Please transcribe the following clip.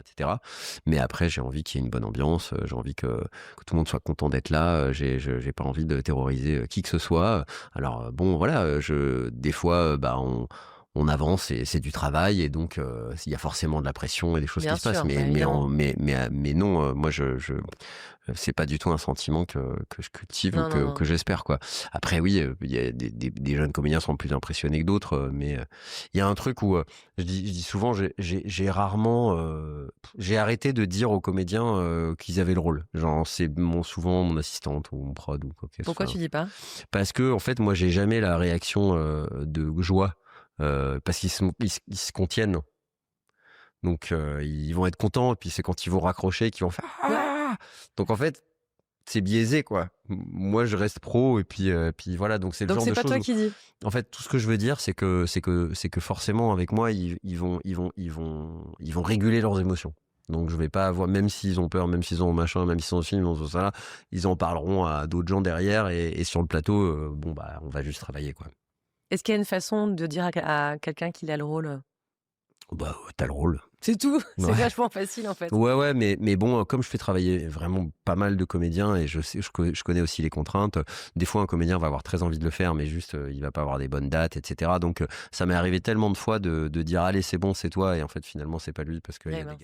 etc. Mais après, j'ai envie qu'il y ait une bonne ambiance, j'ai envie que tout le monde soit content d'être là, j'ai pas envie de terroriser, qui que ce soit. Alors, bon, voilà, des fois, bah, on avance et c'est du travail et donc il y a forcément de la pression et des choses qui Bien se passent. sûr, bah, évidemment. Mais non, moi c'est pas du tout un sentiment que je cultive ou Non, non, que non. j'espère, quoi. Après oui, il y a des jeunes comédiens sont plus impressionnés que d'autres, mais il y a un truc où je dis souvent, j'ai rarement, j'ai arrêté de dire aux comédiens qu'ils avaient le rôle. Genre c'est souvent mon assistante ou mon prod ou quoi que ce Pourquoi soit. tu dis pas? Parce que en fait, moi, j'ai jamais la réaction de joie parce ils se contiennent. Donc ils vont être contents et puis c'est quand ils vont raccrocher qu'ils vont faire Ouais. ah. Donc en fait, c'est biaisé quoi. Moi, je reste pro et puis voilà. Donc c'est le Donc genre c'est de pas choses toi où qui dis? en fait tout ce que je veux dire, c'est que forcément avec moi, ils vont réguler leurs émotions. Donc je vais pas avoir, même s'ils ont peur, même s'ils ont machin, même s'ils ont film, ils ont ça, ils en parleront à d'autres gens derrière et sur le plateau, bon bah on va juste travailler quoi. Est-ce qu'il y a une façon de dire à quelqu'un qu'il a le rôle? Bah t'as le rôle. C'est tout? C'est Ouais. vachement facile, en fait. Ouais, ouais, mais bon, comme je fais travailler vraiment pas mal de comédiens et je connais aussi les contraintes. Des fois, un comédien va avoir très envie de le faire, mais juste, il va pas avoir des bonnes dates, etc. Donc, ça m'est arrivé tellement de fois de dire, allez, c'est bon, c'est toi, et en fait, finalement, c'est pas lui parce qu'il y Eh a des ben. gars.